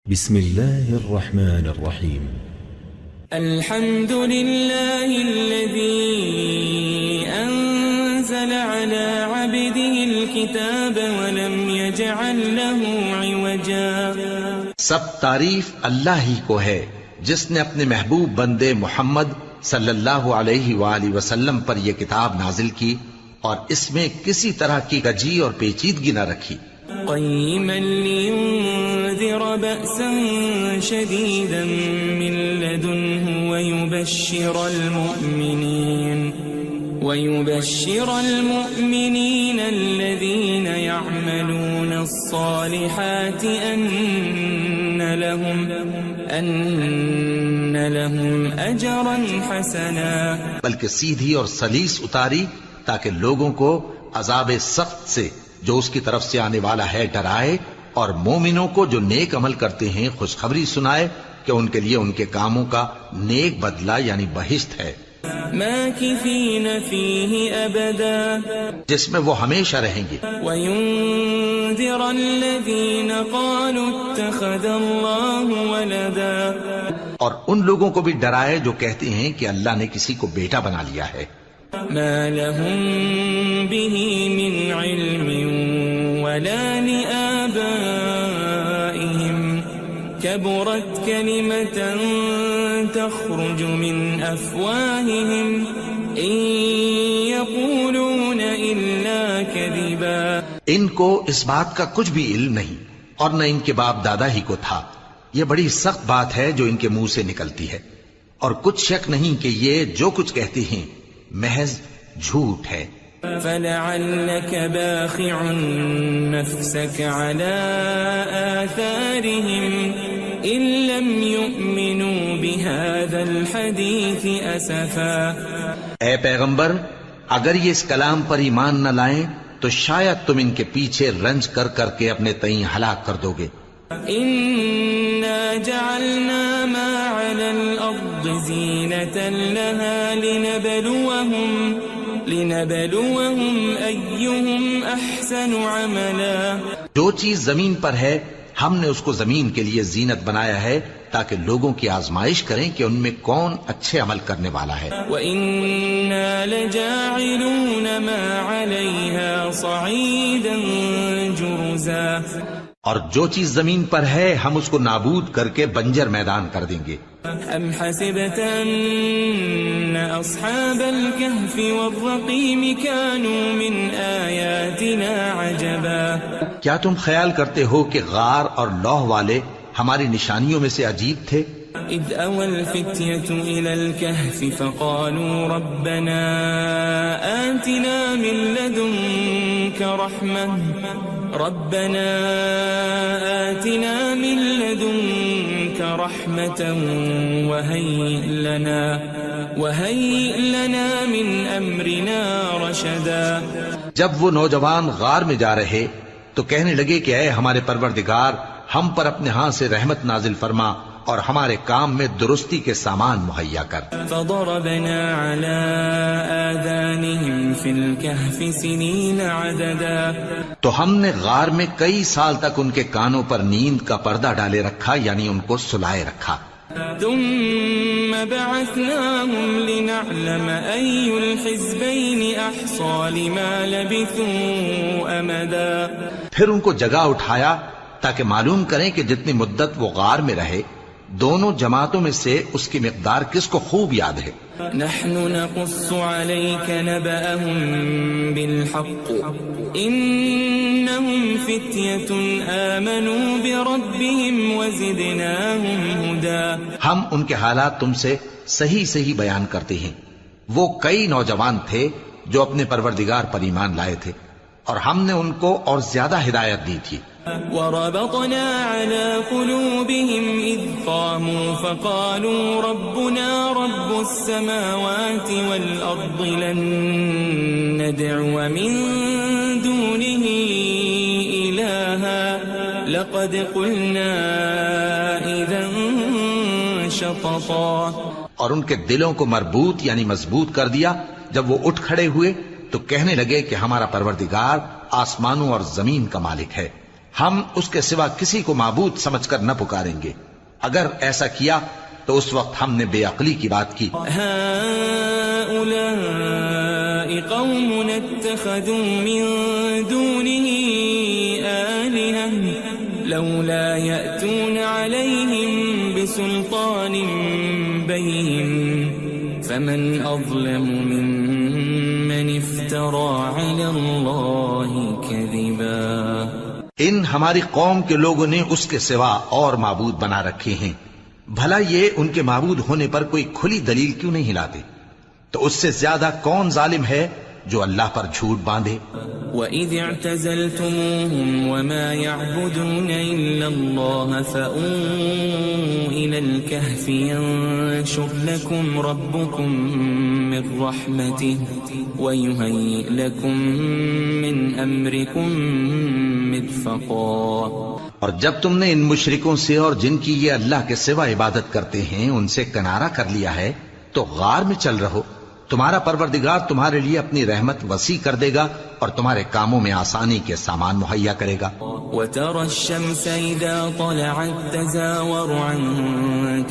بسم الله الرحمن الرحيم. الحمد لله الذي أنزل على عبده الكتاب ولم يجعل له عوجا. سب تعریف اللہ ہی کو ہے جس نے اپنے محبوب بندے محمد صلی اللہ علیہ وآلہ وسلم پر یہ کتاب نازل کی اور اس میں کسی طرح کی کجی اور پیچیدگی نہ رکھی. قيما لينذر بأسا شديدا من لدنه ويبشر المؤمنين الذين يعملون الصالحات أن لهم أجرا حسنا. بلکہ سیدھی اور سلیس اتاری تاکہ لوگوں کو عذاب سخت سے جو اس کی طرف سے آنے والا ہے ڈرائے، اور مومنوں کو جو نیک عمل کرتے ہیں خوشخبری سنائے کہ ان کے لیے ان کے کاموں کا نیک بدلہ یعنی بہشت ہے، ماکثین فیہ ابدا، جس میں وہ ہمیشہ رہیں گے. وینذر الذین قالوا اتخذ اللہ ولدا، اور ان لوگوں کو بھی ڈرائے جو کہتے ہیں کہ اللہ نے کسی کو بیٹا بنا لیا ہے. ما لهم به من علم ولا لآبائهم كبرت كلمة تخرج من أفواههم إن يقولون إلا كذبا. ان کو اس بات کا کچھ بھی علم نہیں اور نہ ان کے باپ دادا ہی کو تھا. یہ بڑی سخت بات ہے جو ان کے منہ سے نکلتی ہے، اور کچھ شک نہیں کہ یہ جو کچھ کہتے ہیں محض جھوٹ ہے. فلعلك باخع نفسك على آثارهم إن لم يؤمنوا بهذا الحديث أسفا. اے پیغمبر، اگر یہ اس کلام پر ایمان نہ لائیں تو شاید تم ان کے پیچھے رنج کر کر کے اپنے تئیں ہلاک کر دو گے. إنا جعلنا ما على الأرض زينة لها لنبلوهم أيهم أحسن عملا. جو چیز زمین پر ہے ہم نے اس کو زمین کے لیے زینت بنایا ہے تاکہ لوگوں کی آزمائش کریں کہ ان میں کون اچھے عمل کرنے والا ہے. وَإِنَّا لَجَاعِلُونَ مَا عَلَيْهَا صَعِيدًا جُرُزًا. اور جو چیز زمین پر ہے ہم اس کو نابود کر کے بنجر میدان کر دیں گے. أَمْ حَسِبْتَ أَنَّ أَصْحَابَ الْكَهْفِ وَالرَّقِيمِ كَانُوا مِنْ آيَاتِنَا عَجَبًا. کیا تم خیال کرتے ہو کہ غار اور لوح والے ہماری نشانیوں میں سے عجیب تھے؟ إِذْ أَوَى الْفِتْيَةُ إِلَى الْكَهْفِ فَقَالُوا رَبَّنَا آتِنَا مِنْ لَدُنْكَ رَحْمَةً وَهَيِّئْ لَنَا مِنْ أَمْرِنَا رَشَدًا. جب وہ نوجوان غار میں جا رہے تو کہنے لگے کہ اے ہمارے پروردگار، ہم پر اپنے ہاں سے رحمت نازل فرما اور ہمارے کام میں درستی کے سامان مہیا کر. فضربنا على آذانهم في الكهف سنين عددا. تو ہم نے غار میں کئی سال تک ان کے کانوں پر نیند کا پردہ ڈالے رکھا، یعنی ان کو سلائے رکھا. ثم بعثناهم لنعلم أي الحزبين أحصى لما لبثوا أمدا. پھر ان کو جگہ اٹھایا تاکہ معلوم کریں کہ جتنی مدت وہ غار میں رہے دونوں جماعتوں میں سے اس کی مقدار کس کو خوب یاد ہے. نحن نقص عليك نبأهم بالحق إنهم فتية آمنوا بربهم وزدناهم هدى. ہم ان کے حالات تم سے صحیح صحیح بیان کرتے ہیں. وہ کئی نوجوان تھے جو اپنے پروردگار پر ایمان لائے تھے اور ہم نے ان کو اور زیادہ ہدایت دی تھی. وربطنا على قلوبهم إذ قاموا فقالوا ربنا رب السماوات والأرض لن ندعو من دونه إلها لقد قلنا إذا شططا. اور ان کے دلوں کو مربوط یعنی مضبوط کر دیا. جب وہ اٹھ کھڑے ہوئے تو کہنے لگے کہ ہمارا پروردگار آسمانوں اور زمین کا مالک ہے، ہم اس کے سوا کسی کو معبود سمجھ کر نہ پکاریں گے. اگر ایسا کیا تو اس وقت ہم نے بے عقلی کی بات کی. هؤلاء قوم اتخذوا من دونه آلهة لولا يأتون عليهم بسلطان بين فمن أظلم ممن افترى على الله كذبا. ان ہماری قوم کے لوگوں نے اس کے سوا اور معبود بنا رکھے ہیں. بھلا یہ ان کے معبود ہونے پر کوئی کھلی دلیل کیوں نہیں لاتے؟ تو اس سے زیادہ کون ظالم ہے جو اللہ پر جھوٹ باندھے؟ وَإِذِ اعْتَزَلْتُمُوهُمْ وَمَا يَعْبُدُونَ إِلَّا اللَّهَ فَأْوُوا إِلَى الْكَهْفِ يَنشُرْ لَكُمْ رَبُّكُمْ مِنْ رَحْمَتِهِ وَيُهَيِّئْ لَكُمْ مِنْ أَمْرِكُمْ مِرْفَقًا. اور جب تم نے ان مشرکوں سے اور جن کی یہ اللہ کے سوا عبادت کرتے ہیں ان سے کنارہ کر لیا ہے تو غار میں چل رہو. تمہارا پروردگار تمہارے لیے اپنی رحمت وسیع کر دے گا اور تمہارے کاموں میں آسانی کے سامان مہیا کرے گا. وَتَرَى الشَّمْسَ إِذَا طَلَعَتْ تَزَاوَرُ عَنْ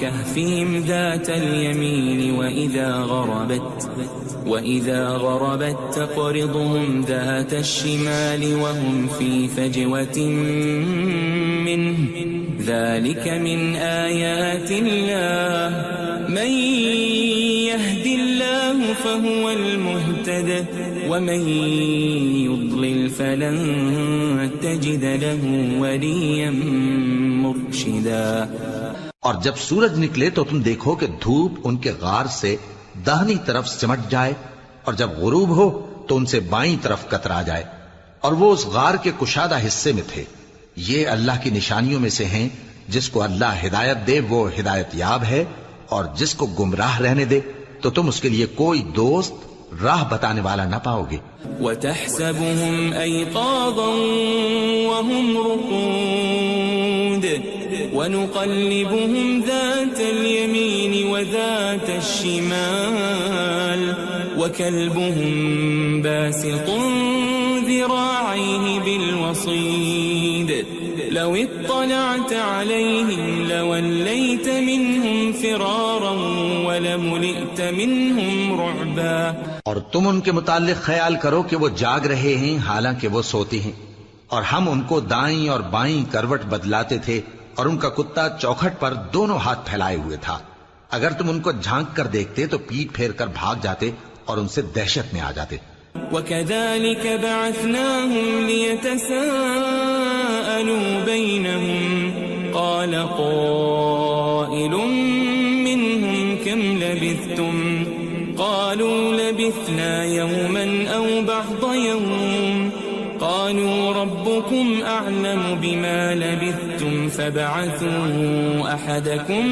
كَهْفِهِمْ ذَاتَ الْيَمِينِ وَإِذَا غَرَبَتْ تَقْرِضُهُمْ ذَاتَ الشِّمَالِ وَهُمْ فِي فَجْوَةٍ مِّنْهُ ذَلِكَ مِنْ آيَاتِ اللَّهِ مَنْ يَهْدِ اللَّهُ فَهُوَ الْمُهْتَدِ وَمَنْ يُضْلِلْ فَلَنْ تَجِدَ لَهُ وَلِيًّا مُرْشِدًا. اور جب سورج نکلے تو تم دیکھو کہ دھوپ ان کے غار سے داہنی طرف سمٹ جائے اور جب غروب ہو تو ان سے بائیں طرف کترا جائے اور وہ اس غار کے کشادہ حصے میں تھے. یہ اللہ کی نشانیوں میں سے ہیں. جس کو اللہ ہدایت دے وہ ہدایت یاب ہے اور جس کو گمراہ رہنے دے تو تم اس کے لیے کوئی دوست راہ بتانے والا نہ پاؤ گے. وَتَحْسَبُهُمْ أَيْقَاظًا وَهُمْ رُقُودٌ وَنُقَلِّبُهُمْ ذَاتَ الْيَمِينِ وَذَاتَ الشِّمَالِ وَكَلْبُهُمْ بَاسِطٌ ذِرَاعَيْهِ بِالْوَصِيدِ لَوِ اطَّلَعْتَ عَلَيْهِمْ لَوَلَّيْتَ مِنْهُمْ فِرَارًا وَلَمُلِئْتَ مِنْهُمْ رُعْبًا. اور تم ان کے متعلق خیال کرو کہ وہ جاگ رہے ہیں حالانکہ وہ سوتے ہیں اور ہم ان کو دائیں اور بائیں کروٹ بدلاتے تھے اور ان کا کتا چوکھٹ پر دونوں ہاتھ پھیلائے ہوئے تھا. اگر تم ان کو جھانک کر دیکھتے تو پیٹ پھیر کر بھاگ جاتے اور ان سے دہشت میں آ جاتے. وَكَذَلِكَ بَعَثْنَاهُمْ لِيَتَسَاءَلُوا بَيْنَهُمْ قَالَ قَائِلٌ مِّنْهُمْ كَمْ لَبِثْتُمْ قَالُوا لَبِثْنَا يَوْمًا أَوْ بَعْضَ يَوْمٍ قَالُوا رَبُّكُمْ أَعْلَمُ بِمَا لَبِثْتُمْ فَابْعَثُوا أَحَدَكُمْ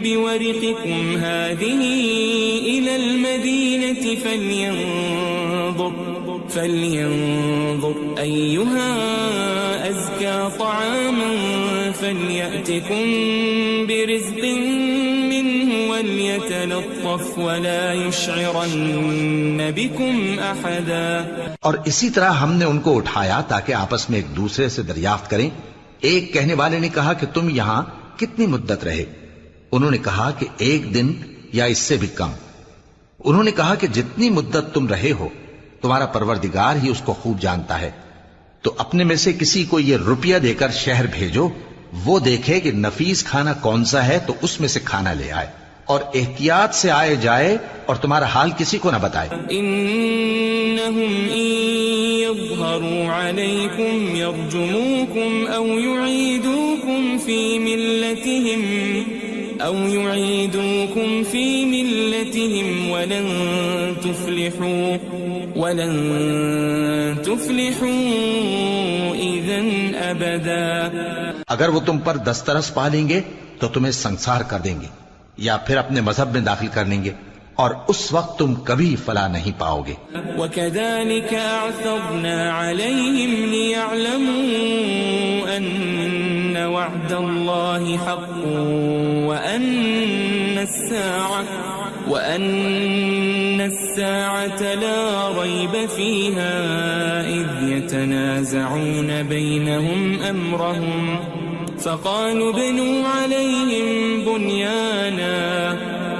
بِوَرِقِكُمْ هَذِهِ إِلَى الْمَدِينَةِ فَلْيَنظُرْ أَيُّهَا أَزْكَى طَعَامًا فَلْيَأْتِكُمْ بِرِزْقٍ مِّنْهُ وَلْيَتَلَطَّفْ وَلَا يُشْعِرَنَّ بِكُمْ أَحَدًا. اور اسی طرح ہم نے ان کو اٹھایا تاکہ آپس میں ایک دوسرے سے دریافت کریں. ایک کہنے والے نے کہا کہ تم یہاں کتنی مدت رہے؟ انہوں نے کہا کہ 1 دن یا اس سے بھی کم. انہوں نے کہا کہ جتنی مدت تم رہے ہو تمہارا پروردگار ہی اس کو خوب جانتا ہے. تو اپنے میں سے کسی کو یہ روپیہ دے کر شہر بھیجو، وہ دیکھے کہ نفیس کھانا کون سا ہے تو اس میں سے کھانا لے آئے اور احتیاط سے آئے جائے اور تمہارا حال کسی کو نہ بتائے. إنهم إن يظهروا عليكم يرجموكم أو يعيدوكم في ملتهم ولن تفلحوا إذا أبدا. اگر وہ تم پر دسترس پا لیں گے تو تمہیں سنسار کر دیں گے یا پھر اپنے مذہب میں داخل کر لیں گے اور اس وقت تم کبھی فلاح نہیں پاؤ گے. وَكَذَلِكَ أَعْثَرْنَا عَلَيْهِمْ لِيَعْلَمُوا أَنَّ وَعْدَ اللَّهِ حَقٌّ وَأَنَّ السَّاعَةَ الساعة لا ريب فيها إذ يتنازعون بينهم أمرهم فقالوا ابنوا عليهم بنيانا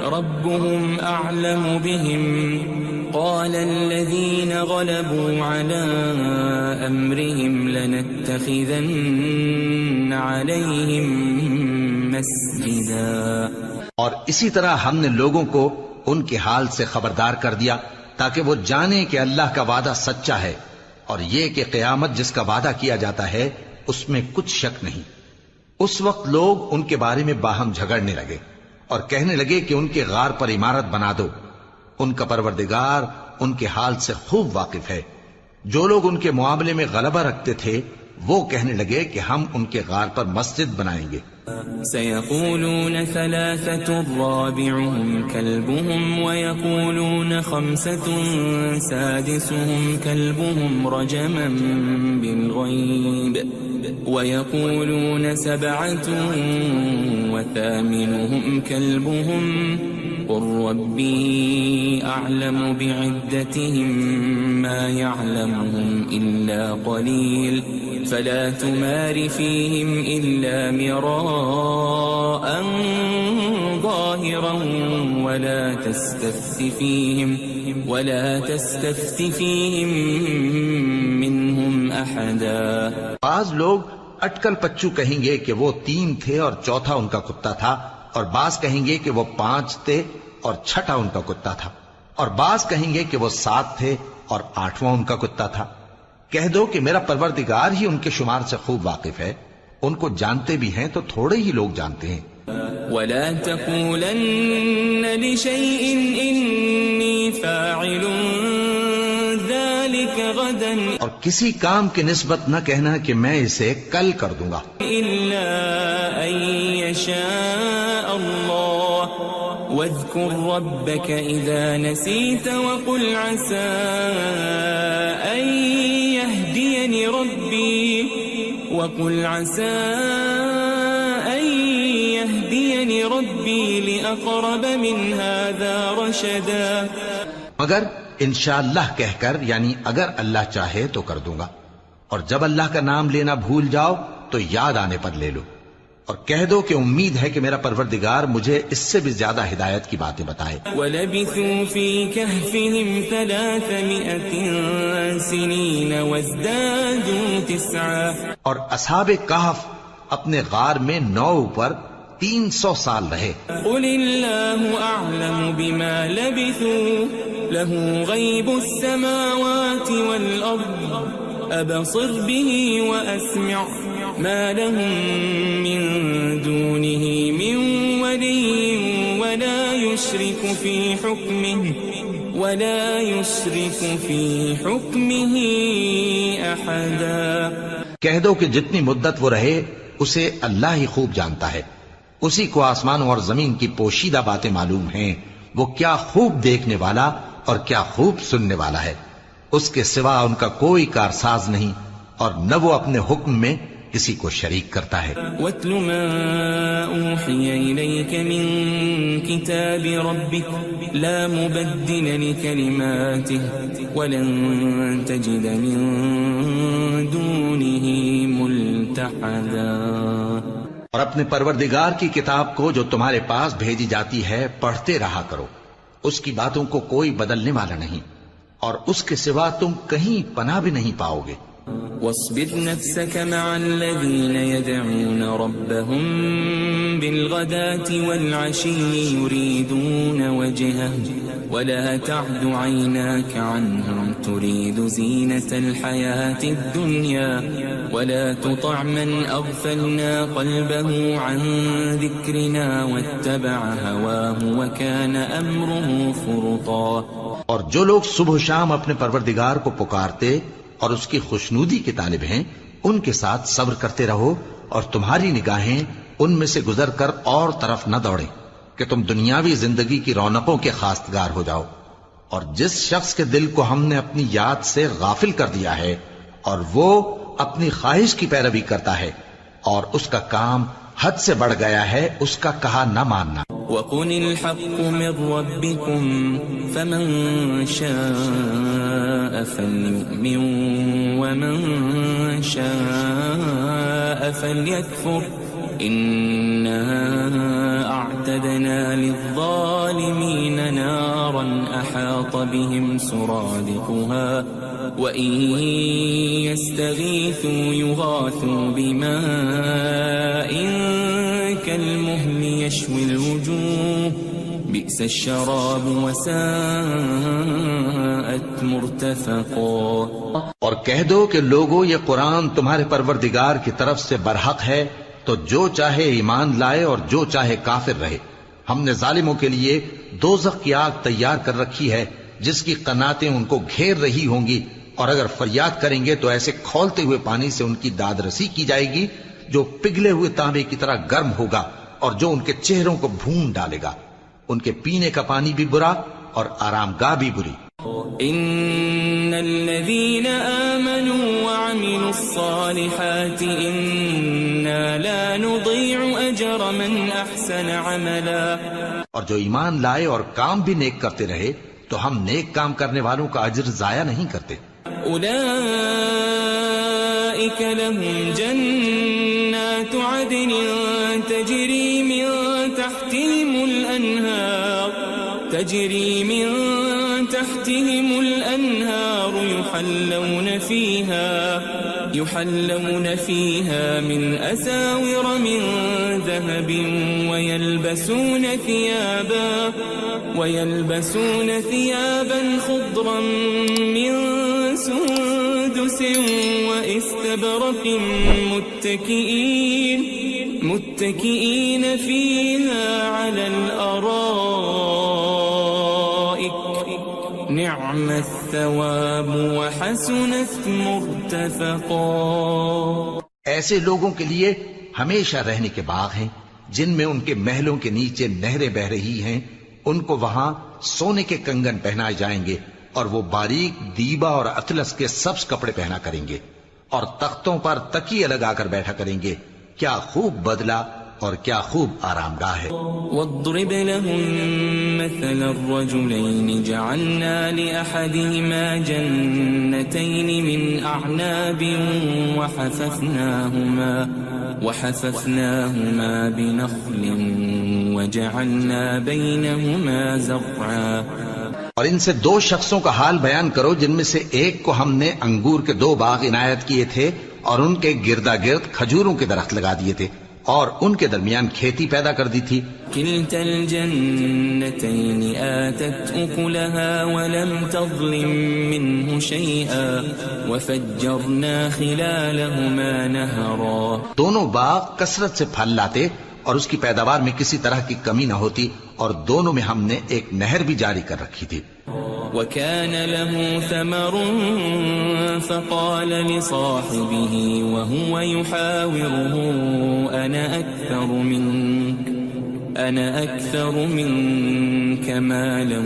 ربهم أعلم بهم قال الذين غلبوا على أمرهم لنتخذن عليهم مسجدا. اور اسی طرح ہم نے لوگوں کو ان کے حال سے خبردار کر دیا تاکہ وہ جانیں کہ اللہ کا وعدہ سچا ہے اور یہ کہ قیامت جس کا وعدہ کیا جاتا ہے اس میں کچھ شک نہیں. اس وقت لوگ ان کے بارے میں باہم جھگڑنے لگے اور کہنے لگے کہ ان کے غار پر عمارت بنا دو. ان کا پروردگار ان کے حال سے خوب واقف ہے. جو لوگ ان کے معاملے میں غلبہ رکھتے تھے وہ کہنے لگے کہ ہم ان کے غار پر مسجد بنائیں گے. سيقولون ثلاثة رابعهم كلبهم ويقولون خمسة سادسهم كلبهم رجما بالغيب ويقولون سبعة وثامنهم كلبهم قل ربي أعلم بعدتهم ما يعلمهم إلا قليل فلا تمار فيهم إلا مراء ظاهرا ولا تستفت فيهم منهم أحدا. بعض لوگ اٹکل پچو کہیں گے کہ وہ 3 تھے اور چوتھا ان کا کتا تھا، اور بعض کہیں گے کہ وہ 5 تھے اور چھٹا ان کا کتا تھا، اور بعض کہیں گے کہ وہ 7 تھے اور 8واں ان کا کتا تھا. کہہ دو کہ میرا پروردگار ہی ان کے شمار سے خوب واقف ہے، ان کو جانتے بھی ہیں تو تھوڑے ہی لوگ جانتے ہیں. ولا تقولن لشيء إني فاعل ذلك غدا اور کسی کام کی نسبت نہ کہنا کہ میں اسے کل کر دوں گا إلا أن يشاء الله واذكر ربك إذا نسيت وقل عسى أن يهديني ربي لأقرب من هذا رشدا. مگر انشاءاللہ کہہ کر، یعنی اگر اللہ چاہے تو کر دوں گا، اور جب اللہ کا نام لینا بھول جاؤ تو یاد آنے پر لے لو، اور کہہ دو کہ امید ہے کہ میرا پروردگار مجھے اس سے بھی زیادہ ہدایت کی باتیں بتائے. وَلَبِثُوا فِي كَهْفِهِمْ 300 سِنِينَ وَازْدَادُوا 9. اور اصحاب کہف اپنے غار میں 9 پر 300 سال رہے. قُلِ اللَّهُ أَعْلَمُ بِمَا لَبِثُوا لَهُ غَيْبُ السَّمَاوَاتِ وَالْأَرْضِ أَبْصِرْ بِهِ وَأَسْمِعْ مَا لَهُم مِّن دُونِهِ مِن وَلِيٍّ وَلَا يُشْرِكُ فِي حُكْمِهِ أَحَدًا. کہہ دو کہ جتنی مدت وہ رہے اسے اللہ ہی خوب جانتا ہے، اسی کو آسمانوں اور زمین کی پوشیدہ باتیں معلوم ہیں. وہ کیا خوب دیکھنے والا اور کیا خوب سننے والا ہے. اس کے سوا ان کا کوئی کارساز نہیں، اور نہ وہ اپنے حکم میں کسی کو شریک کرتا ہے. وَاتْلُ مَا أُوحِيَ إِلَيْكَ مِن كِتَابِ رَبِّكَ لَا مُبَدِّلَ لِكَلِمَاتِهِ وَلَن تَجِدَ مِن دُونِهِ مُلْتَحَدًا. اور اپنے پروردگار کی کتاب کو جو تمہارے پاس بھیجی جاتی ہے پڑھتے رہا کرو، اس کی باتوں کو کوئی بدلنے والا نہیں، اور اس کے سوا تم کہیں پناہ بھی نہیں پاؤ گے. واصبر نفسك مع الذين يدعون ربهم بالغداة والعشي يريدون وجهه ولا تعد عيناك عنهم تريد زينة الحياة الدنيا ولا تطع من أغفلنا قلبه عن ذكرنا واتبع هواه وكان أمره فرطا. اور جو لوگ صبح و شام اپنے پروردگار کو پکارتے اور اس کی خوشنودی کے طالب ہیں ان کے ساتھ صبر کرتے رہو، اور تمہاری نگاہیں ان میں سے گزر کر اور طرف نہ دوڑیں کہ تم دنیاوی زندگی کی رونقوں کے خواستگار ہو جاؤ. اور جس شخص کے دل کو ہم نے اپنی یاد سے غافل کر دیا ہے اور وہ اپنی خواہش کی پیروی کرتا ہے اور اس کا کام حد سے بڑھ گیا ہے، اس کا کہا نہ ماننا. وقل الحق من ربكم فمن شاء فليؤمن ومن شاء فليكفر إنا أعتدنا للظالمين نارا أحاط بهم سرادقها وإن يستغيثوا يغاثوا بماء كالمهل يشوي الوجوه بئس الشراب وساءت مرتفقا. اور کہہ دو کہ لوگو یہ قرآن تمہارے پروردگار کی طرف سے برحق ہے، تو جو چاہے ایمان لائے اور جو چاہے کافر رہے. ہم نے ظالموں کے لیے دوزخ کی آگ تیار کر رکھی ہے جس کی قناتیں ان کو گھیر رہی ہوں گی، اور اگر فریاد کریں گے تو ایسے کھولتے ہوئے پانی سے ان کی داد رسی کی جائے گی جو پگھلے ہوئے تانبے کی طرح گرم ہوگا اور جو ان کے چہروں کو بھون ڈالے گا. ان کے پینے کا پانی بھی برا اور آرام گاہ بھی بری. ان الذين آمنوا وعملوا الصالحات انا لا نضيع اجر من احسن عملا. اور جو ایمان لائے اور کام بھی نیک کرتے رہے تو ہم نیک کام کرنے والوں کا اجر ضائع نہیں کرتے. اولئك لهم جنات عدن تجري من تحتهم الأنهار يحلون فيها من أساور من ذهب ويلبسون ثيابا خضرا من سندس وإستبرق متكئين فيها على الأرائك نعم الثواب وحسنت مرتفقا. ایسے لوگوں کے لیے ہمیشہ رہنے کے باغ ہیں جن میں ان کے محلوں کے نیچے نہریں بہ رہی ہیں. ان کو وہاں سونے کے کنگن پہنائے جائیں گے اور وہ باریک دیبا اور اطلس کے سبز کپڑے پہنا کریں گے اور تختوں پر تکیے لگا کر بیٹھا کریں گے. کیا خوب بدلہ اور کیا خوب آرام گاہ ہے. واضرب لهم مثل الرجلين جعلنا لأحدهما جنتين من أعناب وحففناهما بنخل وجعلنا بينهما زرعا. اور ان سے دو شخصوں کا حال بیان کرو جن میں سے ایک کو ہم نے انگور کے 2 باغ عنایت کیے تھے اور ان کے گردا گرد کھجوروں کے درخت لگا دیے تھے اور ان کے درمیان کھیتی پیدا کر دی تھی. كلتا الجنتين آتت أكلها ولم تظلم منه شيئا وفجرنا خلالهما نهرا. دونوں باغ کثرت سے پھل لاتے اور اس کی پیداوار میں کسی طرح کی کمی نہ ہوتی اور دونوں میں ہم نے ایک نہر بھی جاری کر رکھی تھی. وكان له ثمر فقال لصاحبه وهو يحاوره أنا أكثر منك مالا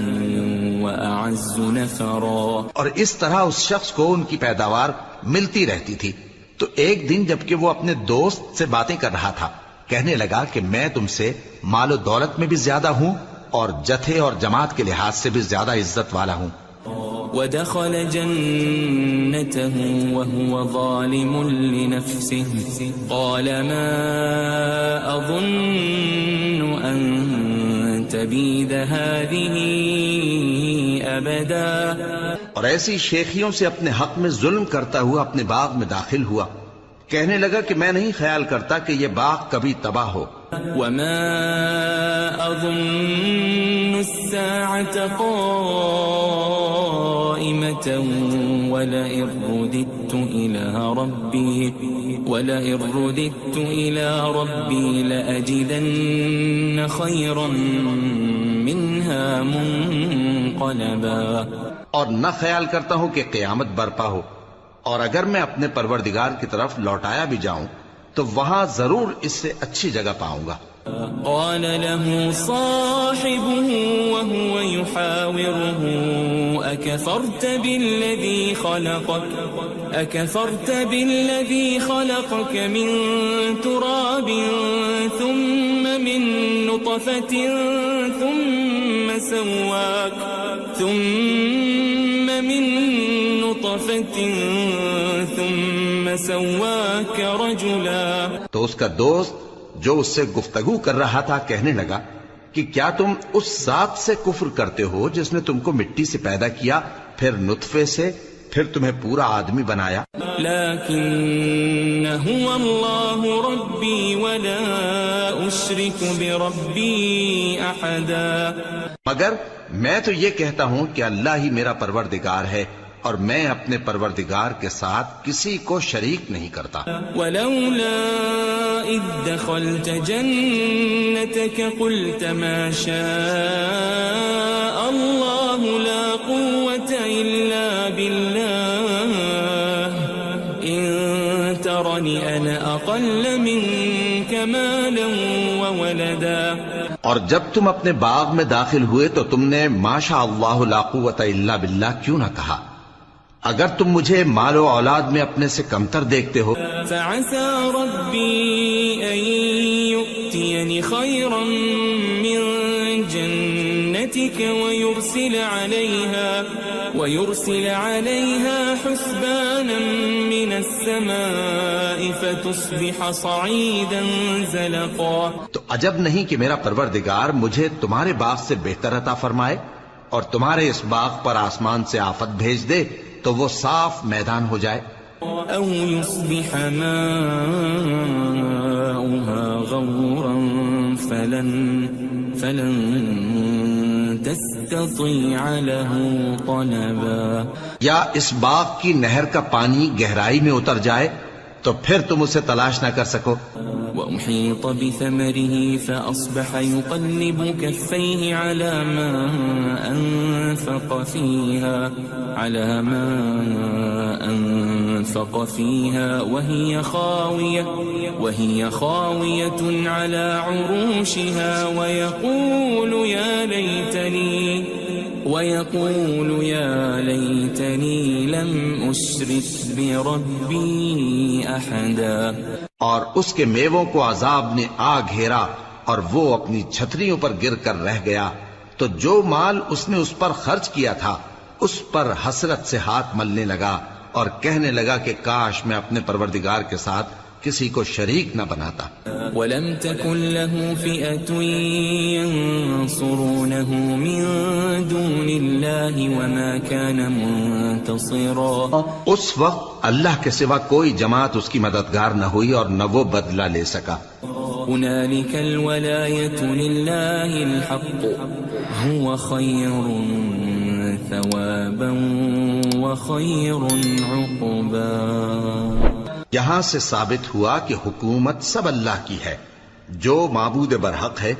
وأعز نفرا. اور اس طرح اس شخص کو ان کی پیداوار ملتی رہتی تھی. تو ایک دن جبکہ وہ اپنے دوست سے باتیں کر رہا تھا کہنے لگا کہ میں تم سے مال و دولت میں بھی زیادہ ہوں اور جتھے اور جماعت کے لحاظ سے بھی زیادہ عزت والا ہوں. ودخل جنته وهو ظالم لنفسه قال ما أظن أن تبيد هذه أبدا. اور ایسی شیخیوں سے اپنے حق میں ظلم کرتا ہوا اپنے باغ میں داخل ہوا. کہنے لگا کہ میں نہیں خیال کرتا کہ یہ باغ کبھی تباہ ہو. وما أظن الساعة قائمة ولئن رددت إلى ربي لأجدن خيرا منها منقلبا. اور نہ خیال کرتا ہوں کہ قیامت برپا ہو اور اگر میں اپنے پروردگار کی طرف لوٹایا بھی جاؤں تو وہاں ضرور اس سے اچھی جگہ پاؤں گا. قال له صاحبه وهو يحاوره أكفرت بالذي خلقك أكفرت بالذي خلقك من تراب ثم من نطفة ثم سواك رجلا. تو اس کا دوست جو اس سے گفتگو کر رہا تھا کہنے لگا کہ کیا تم اس ذات سے کفر کرتے ہو جس نے تم کو مٹی سے پیدا کیا، پھر نطفے سے، پھر تمہیں پورا آدمی بنایا. لیکن هو اللہ ربی ولا اشرک بربی احدا. مگر میں تو یہ کہتا ہوں کہ اللہ ہی میرا پروردگار ہے اور میں اپنے پروردگار کے ساتھ کسی کو شریک نہیں کرتا. ولولا اذ دخلت جنتك قلت ما شاء الله لا قوة الا بالله ان ترني انا اقل منك مالا وولدا. اور جب تم اپنے باغ میں داخل ہوئے تو تم نے ما شاء اللہ لا قوت الا باللہ کیوں نہ کہا؟ اگر تم مجھے مال و اولاد میں اپنے سے کمتر دیکھتے ہو. فعسى ربي أن يؤتيني خيرا من جنتك ويرسل عليها حسبانا من السماء فتصبح صعيدا زلقا. تو عجب نہیں کہ میرا پروردگار مجھے تمہارے باغ سے بہتر عطا فرمائے اور تمہارے اس باغ پر آسمان سے آفت بھیج دے تو وہ صاف میدان ہو جائے. او يصبح ماؤها غورا فلن تستطيع له طلبا. یا اس باغ کی نہر کا پانی گہرائی میں اتر جائے تو پھر تم اسے تلاش نہ کر سکو. وأحيط بثمره فأصبح يقلب كفيه على ما أنفق فيها وهي خاوية على عروشها ويقول يا ليتني لم أشرك بربي أحدا. اور اس کے میووں کو عذاب نے آ گھیرا اور وہ اپنی چھتریوں پر گر کر رہ گیا. تو جو مال اس نے اس پر خرچ کیا تھا اس پر حسرت سے ہاتھ ملنے لگا اور کہنے لگا کہ کاش میں اپنے پروردگار کے ساتھ کسی کو شریک نہ بناتا. وَلَمْ تَكُنْ لَهُ فِئَةٌ يَنصُرُونَهُ مِن دُونِ اللَّهِ وَمَا كَانَ مُنتَصِرًا. اس وقت اللہ کے سوا کوئی جماعت اس کی مددگار نہ ہوئی اور نہ وہ بدلہ لے سکا. هُنَالِكَ الْوَلَایَةُ لِلَّهِ الْحَقُّ هُوَ خَيْرٌ ثَوَابًا وَخَيْرٌ عُقْبًا. یہاں سے ثابت ہوا کہ حکومت سب اللہ کی ہے. جو معبود برحق ہے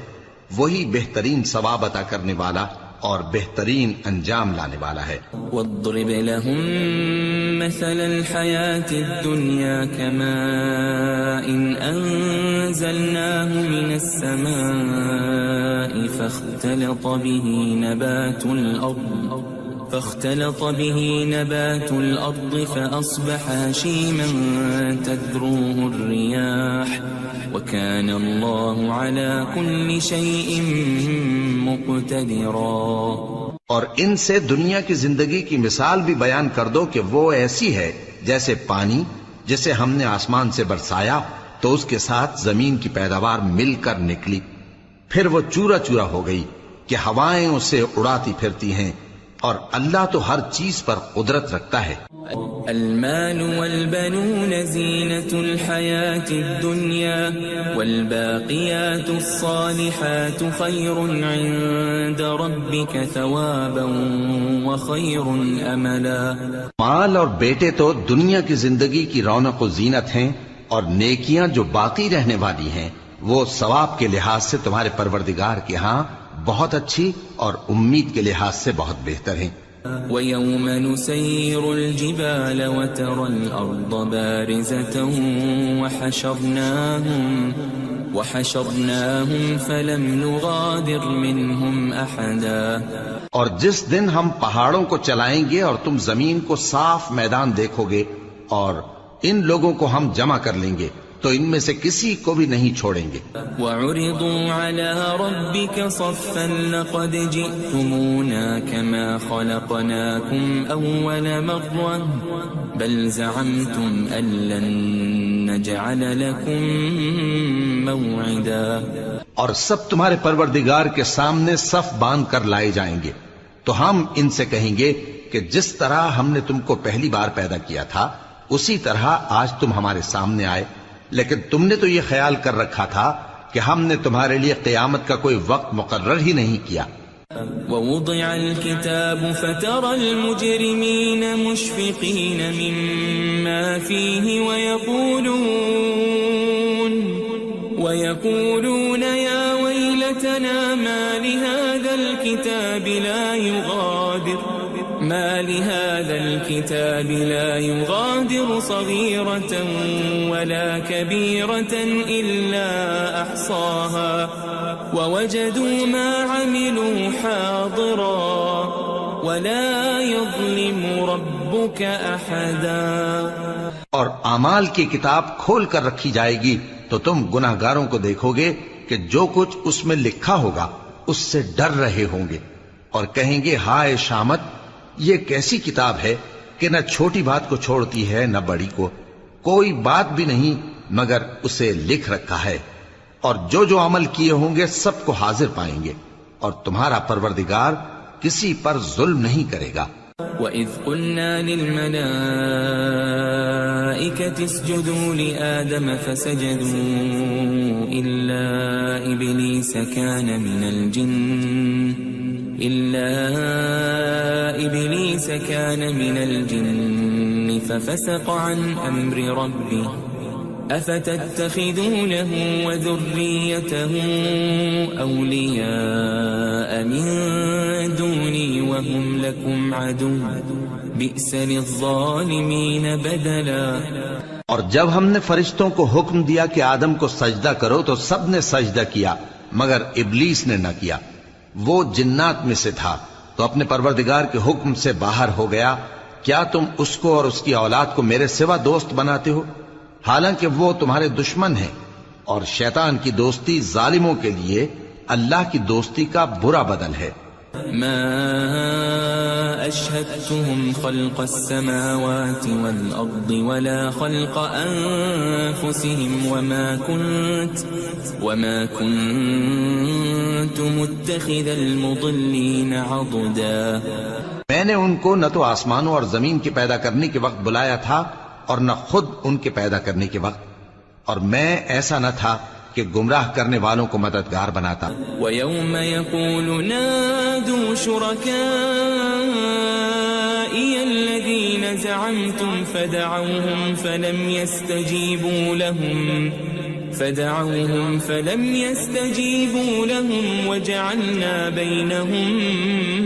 وہی بہترین ثواب عطا کرنے والا اور بہترین انجام لانے والا ہے. وَاضْرِبْ لَهُم مَّثَلَ الْحَيَاةِ الدُّنْيَا كَمَاءٍ أَنزَلْنَاهُ مِنَ السَّمَاءِ فاختلط به نبات الأرض فأصبح هشيما تذروه الرياح وكان الله على كل شيء مقتدرا. اور ان سے دنیا کی زندگی کی مثال بھی بیان کر دو کہ وہ ایسی ہے جیسے پانی جسے ہم نے آسمان سے برسایا تو اس کے ساتھ زمین کی پیداوار مل کر نکلی، پھر وہ چورا چورا ہو گئی کہ ہوائیں اسے اڑاتی پھرتی ہیں، اور اللہ تو ہر چیز پر قدرت رکھتا ہے. المال والبنون زینة الحیاة الدنیا والباقیات الصالحات خیر عند ربک ثوابا وخیر املا. مال اور بیٹے تو دنیا کی زندگی کی رونق و زینت ہیں، اور نیکیاں جو باقی رہنے والی ہیں وہ ثواب کے لحاظ سے تمہارے پروردگار کے ہاں بہت اچھی اور امید کے لحاظ سے بہت بہتر ہیں. وَيَوْمَ نُسَيِّرُ الْجِبَالَ وَتَرَى الْأَرْضَ بَارِزَةً وَحَشَرْنَاهُمْ فَلَمْ نُغَادِرْ مِنْهُمْ أَحَدًا. اور جس دن ہم پہاڑوں کو چلائیں گے اور تم زمین کو صاف میدان دیکھو گے اور ان لوگوں کو ہم جمع کر لیں گے تو ان میں سے کسی کو بھی نہیں چھوڑیں گے۔ وَعُرِضُوا عَلَى رَبِّكَ صَفًّا لَقَدْ جِئْتُمُونَا كَمَا خَلَقْنَاكُمْ أَوَّلَ مَرَّةٍ بَلْ زَعَمْتُمْ أَن لَّن نَّجْعَلَ لَكُم مَّوْعِدًا۔ اور سب تمہارے پروردگار کے سامنے صف باندھ کر لائے جائیں گے، تو ہم ان سے کہیں گے کہ جس طرح ہم نے تم کو پہلی بار پیدا کیا تھا اسی طرح آج تم ہمارے سامنے آئے، لیکن تم نے تو یہ خیال کر رکھا تھا کہ ہم نے تمہارے لیے قیامت کا کوئی وقت مقرر ہی نہیں کیا۔ وَوُضِعَ الْكِتَابُ فَتَرَى الْمُجْرِمِينَ مُشْفِقِينَ مِمَّا فِيهِ وَيَقُولُونَ يَا وَيْلَتَنَا مَا لِهَذَا الْكِتَابِ لَا يُغَادِرُ صَغِيرَةً وَلَا كَبِيرَةً إِلَّا أَحْصَاهَا وَوَجَدُوا مَا عَمِلُوا حَاضِرًا وَلَا يَظْلِمُ رَبُّكَ أَحَدًا۔ اور اعمال کی کتاب کھول کر رکھی جائے گی تو تم گناہ گاروں کو دیکھو گے کہ جو کچھ اس میں لکھا ہوگا اس سے ڈر رہے ہوں گے اور کہیں گے ہائے شامت، یہ کیسی کتاب ہے کہ نہ چھوٹی بات کو چھوڑتی ہے نہ بڑی کو، کوئی بات بھی نہیں مگر اسے لکھ رکھا ہے، اور جو جو عمل کیے ہوں گے سب کو حاضر پائیں گے، اور تمہارا پروردگار کسی پر ظلم نہیں کرے گا۔ وَإِذْ قُلْنَا لِلْمَلَائِكَةِ اسْجُدُوا لِآدَمَ فَسَجَدُوا إِلَّا إِبْلِيسَ كَانَ مِنَ الْجِنِّ فَفَسَقَ عَنْ أَمْرِ رَبِّهِ أَفَتَتَّخِذُونَهُ وَذُرِّيَّتَهُ أَوْلِيَاءَ مِن دُونِي وَهُمْ لَكُمْ عَدُوٌّ بِئْسَ لِلظَّالِمِينَ بَدَلًا۔ اور جب ہم نے فرشتوں کو حکم دیا کہ آدم کو سجدہ کرو تو سب نے سجدہ کیا مگر ابلیس نے نہ کیا، وہ جنات میں سے تھا تو اپنے پروردگار کے حکم سے باہر ہو گیا۔ کیا تم اس کو اور اس کی اولاد کو میرے سوا دوست بناتے ہو، حالانکہ وہ تمہارے دشمن ہیں، اور شیطان کی دوستی ظالموں کے لیے اللہ کی دوستی کا برا بدل ہے۔ ما أشهدتهم خلق السماوات والأرض ولا خلق أنفسهم وما كنت متخذ المضلين عضدا۔ میں نے ان کو نہ تو آسمانوں اور زمین کے پیدا کرنے کے وقت بلایا تھا اور نہ خود ان کے پیدا کرنے کے وقت، اور میں ایسا نہ تھا کہ گمراہ کرنے والوں کو مددگار بناتا۔ وَيَوْمَ يَقُولُ نَادُوا شُرَكَائِيَ الَّذِينَ زَعَمْتُمْ فَدَعَوْهُمْ فَلَمْ يَسْتَجِيبُوا لَهُمْ وَجَعَلْنَا بَيْنَهُمْ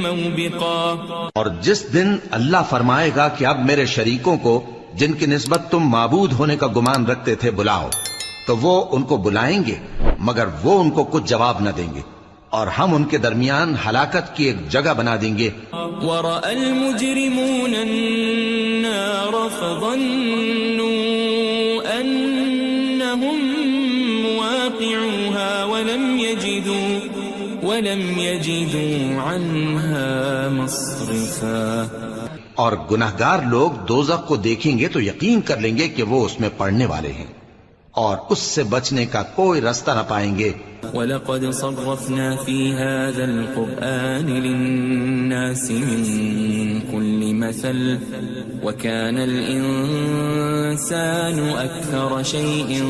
مَوْبِقًا۔ اور جس دن اللہ فرمائے گا کہ اب میرے شریکوں کو جن کی نسبت تم معبود ہونے کا گمان رکھتے تھے بلاؤ، تو وہ ان کو بلائیں گے مگر وہ ان کو کچھ جواب نہ دیں گے، اور ہم ان کے درمیان ہلاکت کی ایک جگہ بنا دیں گے۔ وَرَأَى الْمُجْرِمُونَ النَّارَ فَظَنُّوا أَنَّهُمْ مُوَاقِعُوهَا وَلَمْ يَجِدُوا عَنْهَا مَصْرِفًا۔ اور گناہگار لوگ دوزخ کو دیکھیں گے تو یقین کر لیں گے کہ وہ اس میں پڑنے والے ہیں، اور اس سے بچنے کا کوئی رستہ نہ پائیں گے۔ وَلَقَدْ صَرَّفْنَا فِي هَذَا الْقُرْآنِ لِلنَّاسِ مِنْ كُلِّ مَثَلٍ وَكَانَ الْإِنسَانُ أَكْثَرَ شَيْءٍ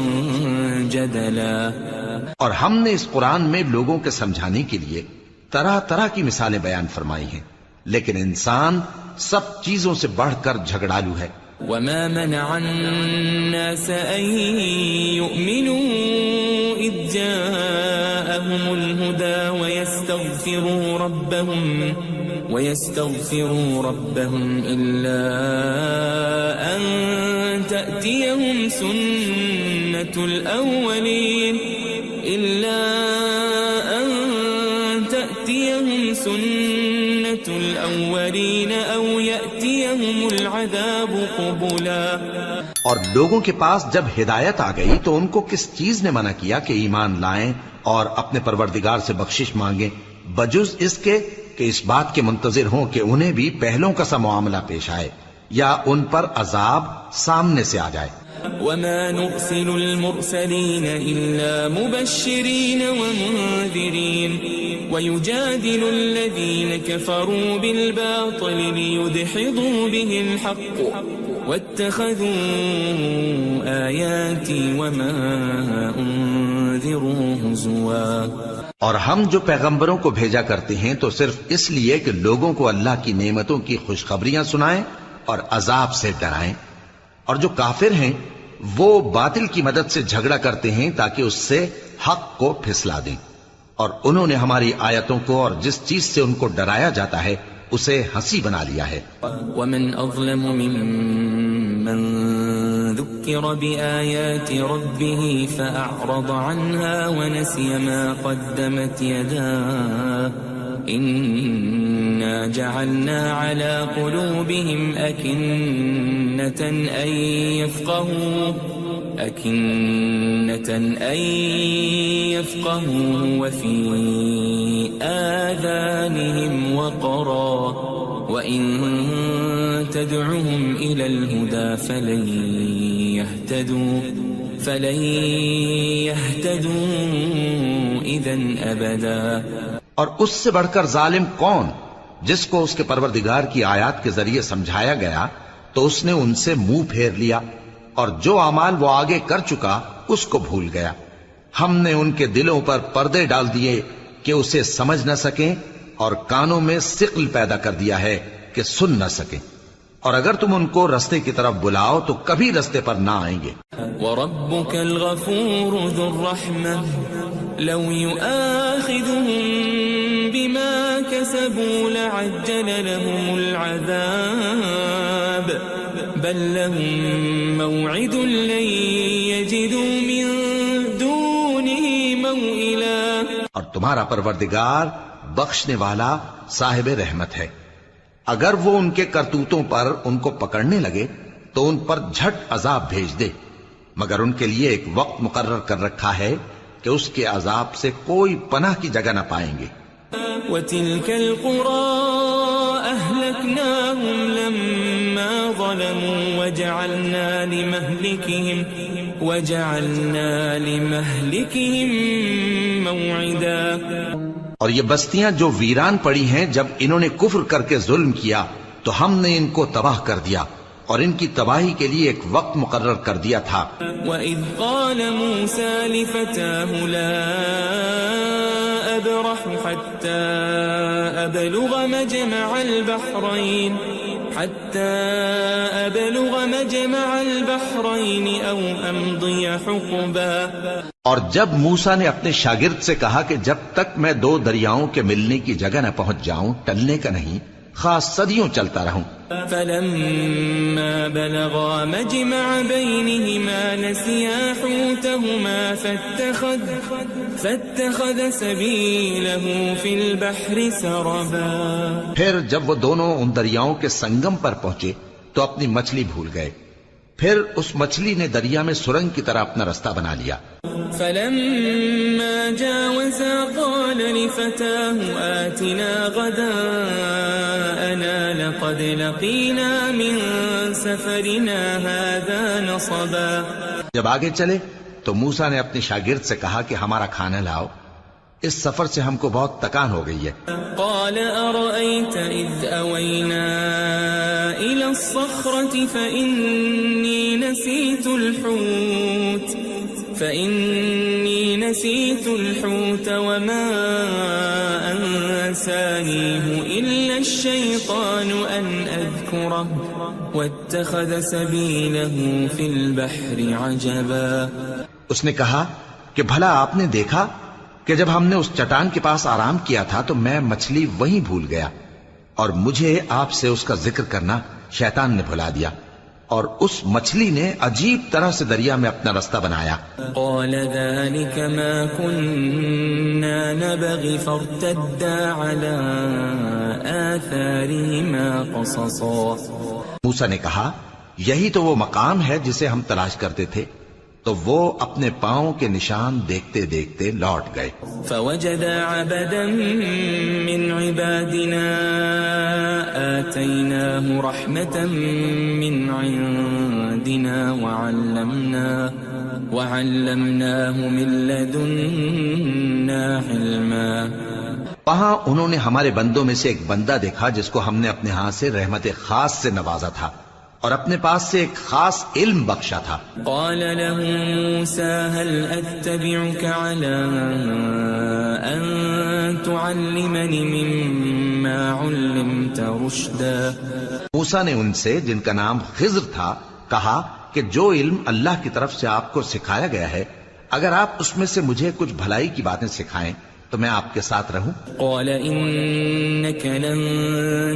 جَدَلًا۔ اور ہم نے اس قرآن میں لوگوں کے سمجھانے کے لیے طرح طرح کی مثالیں بیان فرمائی ہیں، لیکن انسان سب چیزوں سے بڑھ کر جھگڑالو ہے۔ وَمَا مَنَعَ النَّاسَ أَن يُؤْمِنُوا إِذْ جَاءَهُمُ الْهُدَى وَيَسْتَغْفِرُوا رَبَّهُمْ إِلَّا أَن تَأْتِيَهُمْ سُنَّةُ الْأَوَّلِينَ أَوْ يَأْتِيَهُمُ الْعَذَابُ قُبُلًا۔ اور لوگوں کے پاس جب ہدایت آ گئی تو ان کو کس چیز نے منع کیا کہ ایمان لائیں اور اپنے پروردگار سے بخشش مانگیں بجز اس کے کہ اس بات کے منتظر ہوں کہ انہیں بھی پہلوں کا سا معاملہ پیش آئے یا ان پر عذاب سامنے سے آ جائے. وما نرسل المرسلين إلا مبشرين ومنذرين ويجادل الذين كفروا بالباطل ليدحضوا به الحق واتخذوا آياتي وما أنذروا هزوا. اور ہم جو پیغمبروں کو بھیجا کرتے ہیں تو صرف اس لیے کہ لوگوں کو اللہ کی نعمتوں کی خوشخبریاں سنائیں اور عذاب سے ڈرائیں. اور جو کافر ہیں وہ باطل کی مدد سے جھگڑا کرتے ہیں تاکہ اس سے حق کو پھسلا دیں. اور انہوں نے ہماری آیتوں کو اور جس چیز سے ان کو ڈرایا جاتا ہے اسے ہنسی بنا لیا ہے. ومن اظلم ممن ذكر بآيات ربه فأعرض عنها ونسي ما قدمت يداه إنا جعلنا على قلوبهم أكنة أن يفقهوا وفي آذانهم وقرا وإن تدعهم إلى الهدى فلن يهتدوا إذا أبدا. اور اس سے بڑھ کر ظالم کون جس کو اس کے پروردگار کی آیات کے ذریعے سمجھایا گیا تو اس نے ان سے منہ پھیر لیا اور جو اعمال وہ آگے کر چکا اس کو بھول گیا. ہم نے ان کے دلوں پر پردے ڈال دیے کہ اسے سمجھ نہ سکیں اور کانوں میں ثقل پیدا کر دیا ہے کہ سن نہ سکیں. اور اگر تم ان کو رستے کی طرف بلاؤ تو کبھی رستے پر نہ آئیں گے. وَرَبُّكَ الْغَفُورُ ذُو الرَّحْمَةِ لَوْ يُؤَاخِذُهُم بِمَا كَسَبُوا لَعَجَّلَ لَهُمُ الْعَذَابَ بَل لَّهُم مَّوْعِدٌ لَّن يَجِدُوا مِن دُونِهِ مَوْئِلًا. اور تمہارا پروردگار بخشنے والا صاحب رحمت ہے. اگر وہ ان کے کرتوتوں پر ان کو پکڑنے لگے تو ان پر جھٹ عذاب بھیج دے مگر ان کے لیے ایک وقت مقرر کر رکھا ہے کہ اس کے عذاب سے کوئی پناہ کی جگہ نہ پائیں گے. وَتِلْكَ الْقُرَىٰ أَهْلَكْنَاهُمْ لَمَّا ظَلَمُوا وَجَعَلْنَا لِمَهْلِكِهِمْ مَوْعِدًا. اور یہ بستیاں جو ویران پڑی ہیں جب انہوں نے کفر کر کے ظلم کیا تو ہم نے ان کو تباہ کر دیا اور ان کی تباہی کے لیے ایک وقت مقرر کر دیا تھا. وَإِذْ قَالَ مُوسَىٰ لِفَتَاهُ لَا أَبْرَحُ حَتَّىٰ أَبْلُغَ مَجْمَعَ الْبَحْرَيْنِ أَوْ أَمْضِيَ حُقُبًا. اور جب موسیٰ نے اپنے شاگرد سے کہا کہ جب تک میں دو دریاؤں کے ملنے کی جگہ نہ پہنچ جاؤں ٹلنے کا نہیں خاص صدیوں چلتا رہوں. فَلَمَّا بَلَغَا مَجْمَعَ بَيْنِهِمَا نَسِيَا حُوتَهُمَا فَاتَّخَذَ سَبِيلَهُ فِي الْبَحْرِ سَرَبًا. پھر جب وہ دونوں ان دریاؤں کے سنگم پر پہنچے تو اپنی مچھلی بھول گئے. پھر اس مچھلی نے دریا میں سرنگ کی طرح اپنا رستہ بنا لیا. فَلَمَّا جَاوَزَا قَالَ لِفَتَاهُ آتِنَا غَدَاءَنَا لَقَدْ لَقِينَا مِن سَفَرِنَا هَٰذَا نَصَبًا. جب آگے چلے تو موسیٰ نے اپنے شاگرد سے کہا کہ ہمارا کھانا لاؤ اس سفر سے ہم کو بہت تکان ہو گئی ہے. قال أرأيت إذ أوينا إلى الصخرة فإني نسيت الحوت وما أنسانيه إلا الشيطان أن أذكره واتخذ سبيله في البحر عجبا. اس نے کہا کہ بھلا آپ نے دیکھا کہ جب ہم نے اس چٹان کے پاس آرام کیا تھا تو میں مچھلی وہیں بھول گیا اور مجھے آپ سے اس کا ذکر کرنا شیطان نے بھلا دیا اور اس مچھلی نے عجیب طرح سے دریا میں اپنا رستہ بنایا. قال ذلك ما كنا نبغي فارتدا على آثارهما قصصا. موسیٰ نے کہا یہی تو وہ مقام ہے جسے ہم تلاش کرتے تھے. تو وہ اپنے پاؤں کے نشان دیکھتے دیکھتے لوٹ گئے. فوجد عبدا من عبادنا آتيناه رحمة من عندنا وعلمناه من لدنا علما. وہاں انہوں نے ہمارے بندوں میں سے ایک بندہ دیکھا جس کو ہم نے اپنے ہاں سے رحمت خاص سے نوازا تھا اور اپنے پاس سے ایک خاص علم بخشا تھا. قال له موسى هل أتبعك على أن تعلمني مما علمت رشدا. موسیٰ نے ان سے جن کا نام خضر تھا کہا کہ جو علم اللہ کی طرف سے آپ کو سکھایا گیا ہے اگر آپ اس میں سے مجھے کچھ بھلائی کی باتیں سکھائیں تو میں آپ کے ساتھ رہوں. قال إنك لن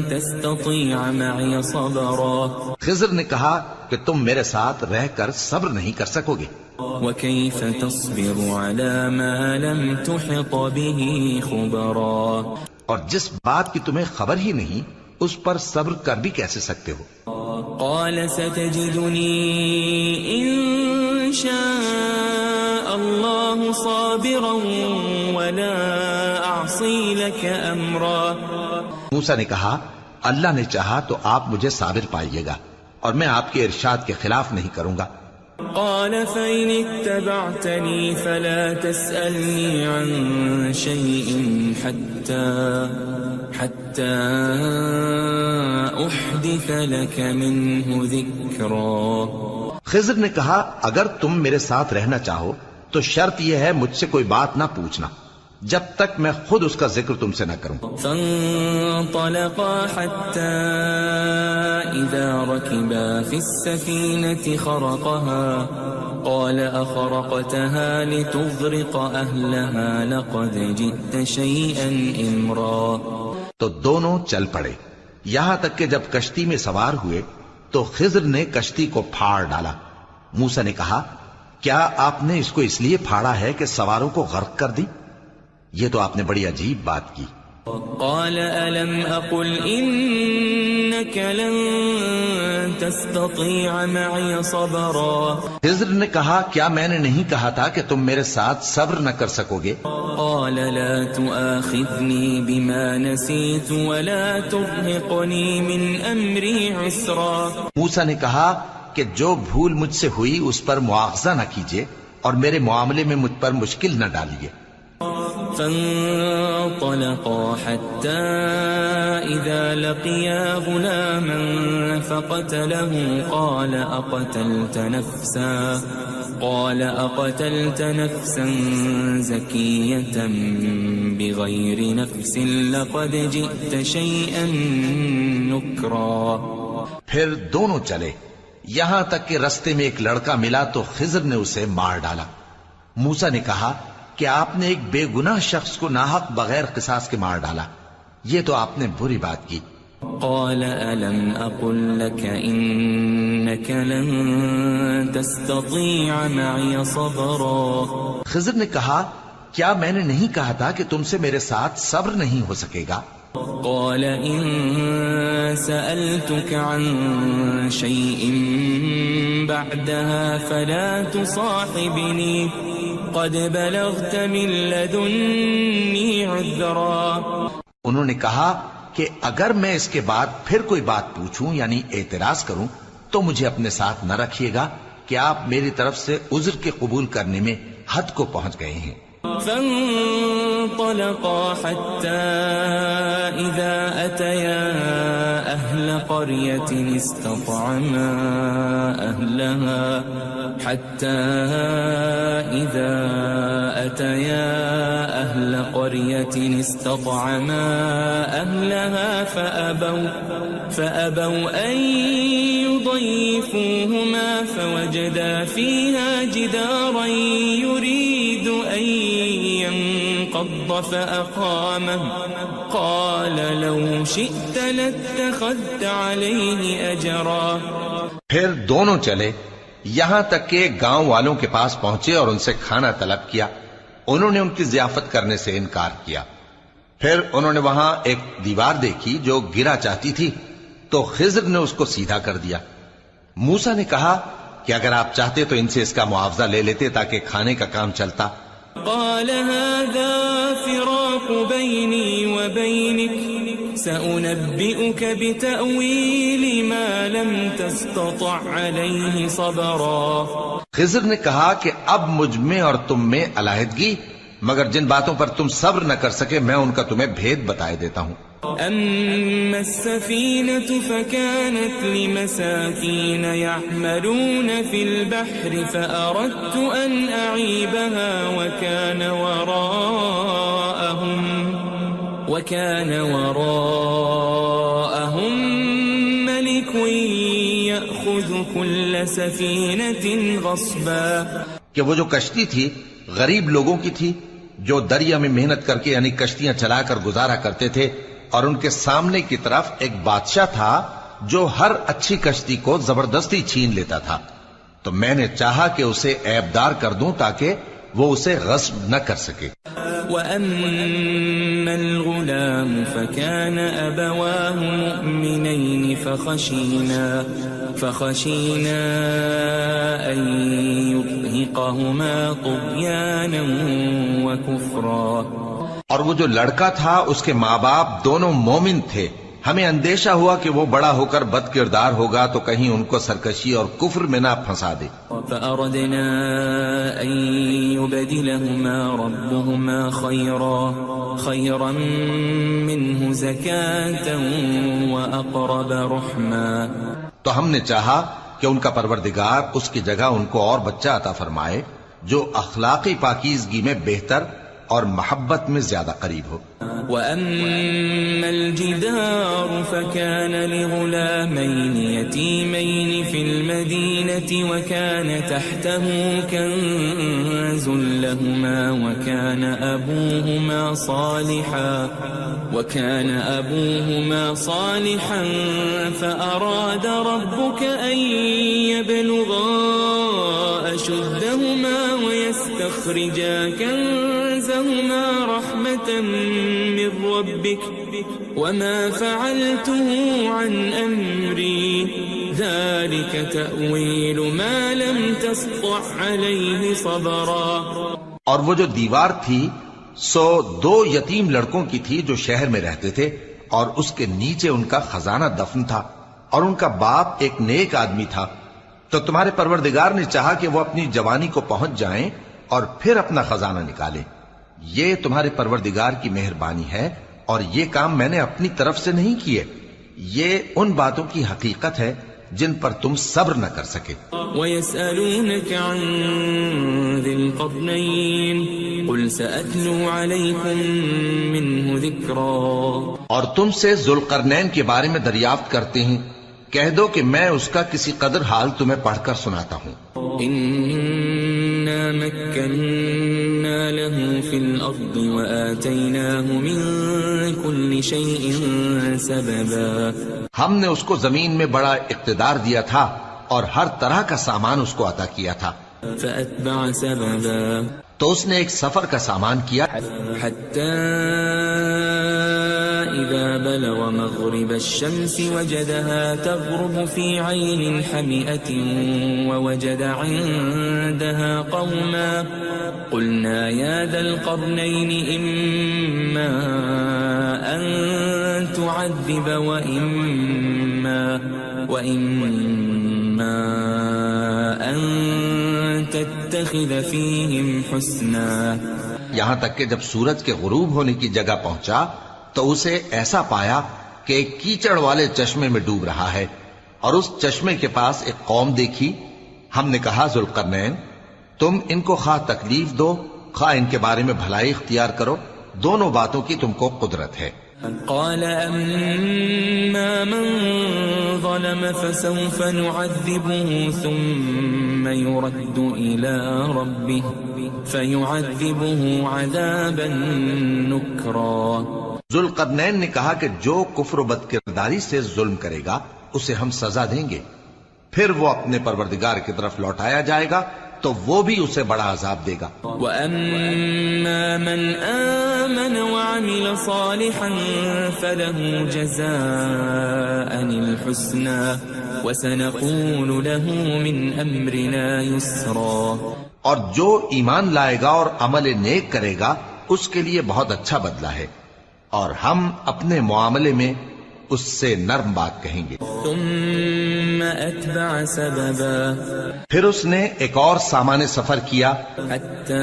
تستطيع معي صبرا. خضر نے کہا کہ تم میرے ساتھ رہ کر صبر نہیں کر سکو گے. وكيف تصبر على ما لم تحط به خبرا. اور جس بات کی تمہیں خبر ہی نہیں اس پر صبر کر بھی کیسے سکتے ہو. قال ستجدني إن شاء الله صابرا ولا أعصي لك أمرا. موسیٰ نے کہا اللہ نے چاہا تو آپ مجھے صابر پائیے گا اور میں آپ کے ارشاد کے خلاف نہیں کروں گا. قال فإن اتبعتني فلا تسألني عن شيء حتى أحدث لك منه ذكرا. خضر نے کہا اگر تم میرے ساتھ رہنا چاہو تو شرط یہ ہے مجھ سے کوئی بات نہ پوچھنا جب تک میں خود اس کا ذکر تم سے نہ کروں. فانطلقا حتى إذا ركبا في السفينة خرقها قال أخرقتها لتغرق أهلها لقد جئت شيئا إمرا. تو دونوں چل پڑے یہاں تک کہ جب کشتی میں سوار ہوئے تو خضر نے کشتی کو پھاڑ ڈالا. موسیٰ نے کہا کیا آپ نے اس کو اس لیے پھاڑا ہے کہ سواروں کو غرق کر دی؟ یہ تو آپ نے بڑی عجیب بات کی. قال ألم أقل إنك لن تستطيع معي صبرا. خضر نے کہا کیا میں نے نہیں کہا تھا کہ تم میرے ساتھ صبر نہ کر سکو گے؟ قال لا تؤاخذني بما نسيت ولا ترهقني من أمري عسرا. موسیٰ نے کہا کہ جو بھول مجھ سے ہوئی اس پر مواخذہ نہ کیجیے اور میرے معاملے میں مجھ پر مشکل نہ ڈالیے. فانطلقا حتى إذا لقيا غلاما فقتله قال أقتلت نفسا زكية بغير نفس لقد جئت شيئا نكرا. پھر دونوں چلے یہاں تک کہ رستے میں ایک لڑکا ملا تو خضر نے اسے مار ڈالا. موسیٰ نے کہا کہ آپ نے ایک بے گناہ شخص کو ناحق بغیر قصاص کے مار ڈالا. یہ تو آپ نے بری بات کی. قال ألم أقل لك إنك لن تستطيع معي صبرا. خضر نے کہا کیا میں نے نہیں کہا تھا کہ تم سے میرے ساتھ صبر نہیں ہو سکے گا؟ قال إن سألتك عن شيء بعدها فلا تصاحبني قد بلغت من لدني عذرا. انہوں نے کہا کہ اگر میں اس کے بعد پھر کوئی بات پوچھوں یعنی اعتراض کروں تو مجھے اپنے ساتھ نہ رکھیے گا کہ آپ میری طرف سے عذر کے قبول کرنے میں حد کو پہنچ گئے ہیں. فانطلقا حتى إذا أتيا أهل قرية استطعما أهلها فأبوا أن يضيفوهما فوجدا فيها جدارا يريد أن ينقض فأقامه قال لو شئت لاتخذت عليه أجرا. پھر دونوں چلے یہاں تک کہ گاؤں والوں کے پاس پہنچے اور ان سے کھانا طلب کیا. انہوں نے ان کی ضیافت کرنے سے انکار کیا. پھر انہوں نے وہاں ایک دیوار دیکھی جو گرا چاہتی تھی تو خضر نے اس کو سیدھا کر دیا. موسیٰ نے کہا کہ اگر آپ چاہتے تو ان سے اس کا معاوضہ لے لیتے تاکہ کھانے کا کام چلتا۔ قال هذا فراق بيني وبينك سأنبئك بتأويل ما لم تستطع عليه صبرا۔ خضر نے کہا کہ اب مجھ میں اور تم میں علیحدگی، مگر جن باتوں پر تم صبر نہ کر سکے میں ان کا تمہیں بھید بتائے دیتا ہوں۔ أما السفينة فكانت لمساكين يعملون في البحر فأردت أن أعيبها وكان وراءهم ملك يأخذ كل سفينة غصبا، کہ وہ جو کشتی تھی غریب لوگوں کی تھی جو دریا میں محنت کر کے یعنی کشتیاں چلا کر گزارا کرتے تھے، اور ان کے سامنے کی طرف ایک بادشاہ تھا جو ہر اچھی کشتی کو زبردستی چھین لیتا تھا، تو میں نے چاہا کہ اسے عیبدار کر دوں تاکہ وہ اسے غصب نہ کر سکے۔ وأما الغلام فكان أبواه مؤمنين فخشينا أن يرهقهما طغيانا وكفرا۔ اور وہ جو لڑکا تھا اس کے ماں باپ دونوں مومن تھے، ہمیں اندیشہ ہوا کہ وہ بڑا ہو کر بد کردار ہوگا تو کہیں ان کو سرکشی اور کفر میں نہ پھنسا دے۔ فأردنا أن يبدلهما ربهما خيرا منه زكاة وأقرب رحما، تو ہم نے چاہا کہ ان کا پروردگار اس کی جگہ ان کو اور بچہ عطا فرمائے جو اخلاقی پاکیزگی میں بہتر اور محبت میں زیادہ قریب ہو۔ وأما الجدار فكان لغلامين يتيمين في المدينة وكان تحته كنز لهما وكان أبوهما صالحا فأراد ربك أن يبلغا أشدهما ويستخرجا كنزهما رحمة من ربك وما فعلته عن أمري ذلك تأويل ما لم تسطع عليه صبرا۔ اور وہ جو دیوار تھی سو 2 یتیم لڑکوں کی تھی جو شہر میں رہتے تھے، اور اس کے نیچے ان کا خزانہ دفن تھا، اور ان کا باپ ایک نیک آدمی تھا، تو تمہارے پروردگار نے چاہا کہ وہ اپنی جوانی کو پہنچ جائیں اور پھر اپنا خزانہ نکالے۔ یہ تمہارے پروردگار کی مہربانی ہے، اور یہ کام میں نے اپنی طرف سے نہیں کیے، یہ ان باتوں کی حقیقت ہے جن پر تم صبر نہ کر سکے۔ وَيَسْأَلُونَكَ عَنْ ذِي الْقَرْنَيْنِ قُلْ سَأَتْلُو عَلَيْكُمْ مِنْهُ ذِكْرًا، اور تم سے ذوالقرنین کے بارے میں دریافت کرتے ہیں، کہہ دو کہ میں اس کا کسی قدر حال تمہیں پڑھ کر سناتا ہوں۔ إِنَّا مَكَّنَّا لَهُ فِي الْأَرْضِ وَآتَيْنَاهُ مِنْ كُلِّ شَيْءٍ سَبَبًا، ہم نے اس کو زمین میں بڑا اقتدار دیا تھا اور ہر طرح کا سامان اس کو عطا کیا تھا۔ فَأَتْبَعَ سَبَبًا، تو اس نے ایک سفر کا سامان کیا، حتى إذا بلغ مغرب الشمس وجدها تغرب في عين حمئة ووجد عندها قوما قلنا يا ذا القرنين إما أن تعذب وإما أن تتخذ فيهم حسنا۔ یہاں تک کہ جب سورج کے غروب ہونے کی جگہ پہنچا تو اسے ایسا پایا کہ ایک کیچڑ والے چشمے میں ڈوب رہا ہے، اور اس چشمے کے پاس ایک قوم دیکھی۔ ہم نے کہا ذوالقرنین تم ان کو خواہ تکلیف دو خواہ ان کے بارے میں بھلائی اختیار کرو، دونوں باتوں کی تم کو قدرت ہے۔ قال أما من ظلم فسوف نعذبه ثم يرد إلى ربه فيعذبه عذابا نكرا۔ ذوالقرنین نے کہا کہ جو کفر و بد کرداری سے ظلم کرے گا اسے ہم سزا دیں گے، پھر وہ اپنے پروردگار کی طرف لوٹایا جائے گا تو وہ بھی اسے بڑا عذاب دے گا۔ وَأَمَّا مَنْ آمَنَ وَعَمِلَ صَالِحًا فَلَهُ جَزَاءً الْحُسْنَى وَسَنَقُولُ لَهُ مِنْ أَمْرِنَا يُسْرًا۔ اور جو ایمان لائے گا اور عمل نیک کرے گا اس کے لیے بہت اچھا بدلہ ہے، اور ہم اپنے معاملے میں اس سے نرم بات کہیں گے۔ ثُمَّ أَتْبَعَ سَبَبًا، پھر اس نے ایک اور سامان سفر کیا، حَتَّى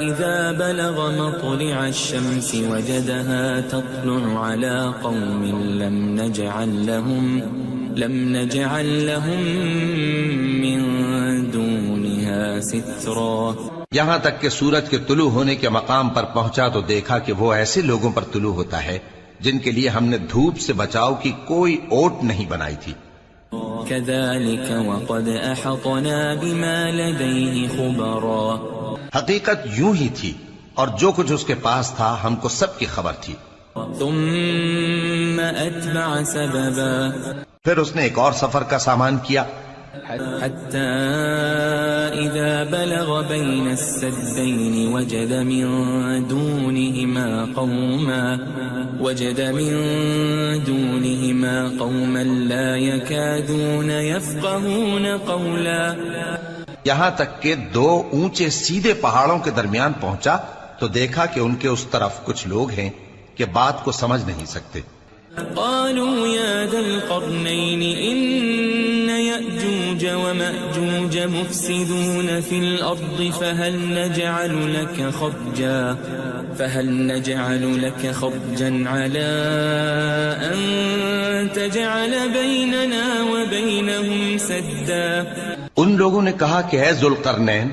إِذَا بَلَغَ مَطْلِعَ الشَّمْسِ وَجَدَهَا تَطْلُعُ عَلَى قَوْمٍ لَمْ نَجْعَلْ لَهُم مِّن دُونِهَا سِتْرًا۔ یہاں تک کہ سورج کے طلوع ہونے کے مقام پر پہنچا تو دیکھا کہ وہ ایسے لوگوں پر طلوع ہوتا ہے جن کے لیے ہم نے دھوپ سے بچاؤ کی کوئی اوٹ نہیں بنائی تھی۔ كَذَلِكَ وَقَدْ أَحَطْنَا بِمَا لَدَيْهِ خُبَرًا، حقیقت یوں ہی تھی اور جو کچھ اس کے پاس تھا ہم کو سب کی خبر تھی۔ ثُمَّ أَتْبَعَ سَبَبًا، پھر اس نے ایک اور سفر کا سامان کیا، حَتَّى إِذَا بَلَغَ بَيْنَ السَّدَّيْنِ وَجَدَ مِن دُونِهِمَا قَوْمًا لَا يَكَادُونَ يَفْقَهُونَ قَوْلًا۔ یہاں تک کہ دو اونچے سیدھے پہاڑوں کے درمیان پہنچا تو دیکھا کہ ان کے اس طرف کچھ لوگ ہیں کہ بات کو سمجھ نہیں سکتے۔ قالوا يا ذا القرنين إن يأجوج ومأجوج مفسدون في الأرض فهل نجعل لك خرجا على أن تجعل بيننا وبينهم سدا۔ ان لوگوں نے کہا کہ اے ذوالقرنین،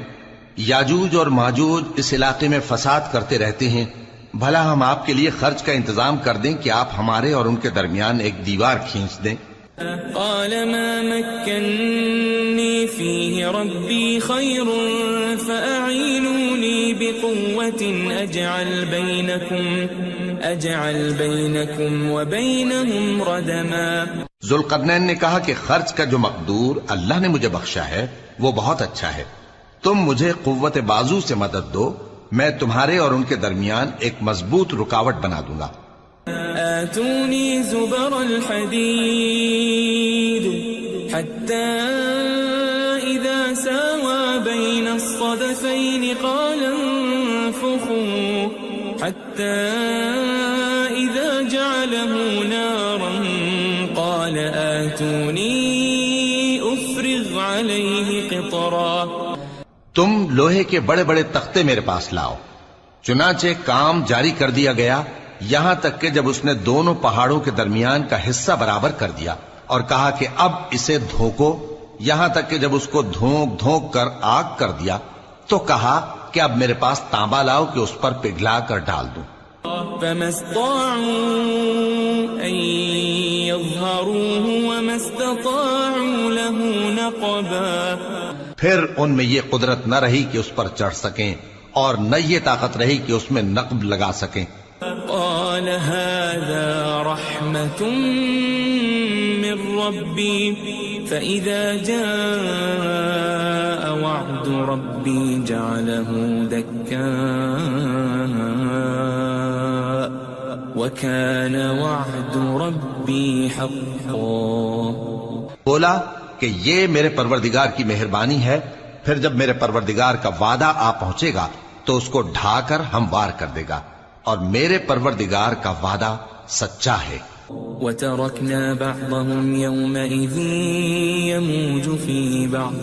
یاجوج اور ماجوج اس علاقے میں فساد کرتے رہتے ہیں، بھلا ہم آپ کے لیے خرچ کا انتظام کر دیں کہ آپ ہمارے اور ان کے درمیان ایک دیوار کھینچ دیں۔ قال ما مكنني فيه ربي خير فأعينوني بقوة أجعل بينكم وبينهم ردما۔ ذوالقرنین نے کہا کہ خرچ کا جو مقدور اللہ نے مجھے بخشا ہے وہ بہت اچھا ہے، تم مجھے قوت بازو سے مدد دو، میں تمہارے اور ان کے درمیان ایک مضبوط رکاوٹ بنا دوں گا۔ آتونی زبر الحدید حتی اذا ساوى بین الصدفین قال انفخوا حتی اذا جعله نارا قال آتونی افرغ علیہ قطرا۔ تم لوہے کے بڑے بڑے تختے میرے پاس لاؤ۔ چنانچہ کام جاری کر دیا گیا، یہاں تک کہ جب اس نے دونوں پہاڑوں کے درمیان کا حصہ برابر کر دیا اور کہا کہ اب اسے دھوکو، یہاں تک کہ جب اس کو دھونک دھونک کر آگ کر دیا تو کہا کہ اب میرے پاس تانبا لاؤ کہ اس پر پگھلا کر ڈال دوں۔ فما استطاعوا ان يظهروه وما استطاعوا له نقبا۔ پھر ان میں یہ قدرت نہ رہی کہ اس پر چڑھ سکیں اور نہ یہ طاقت رہی کہ اس میں نقب لگا سکیں۔ قال هذا رحمة من ربي فإذا جاء وعد ربي جعله دكا وكان وعد ربي حقا۔ بولا کہ یہ میرے پروردگار کی مہربانی ہے، پھر جب میرے پروردگار کا وعدہ آ پہنچے گا تو اس کو ڈھا کر ہموار کر دے گا، اور میرے پروردگار کا وعدہ سچا ہے۔ وَتَرَكْنَا بَعْضَهُمْ يَوْمَئِذٍ يَمُوجُ فِي بَعْضٍ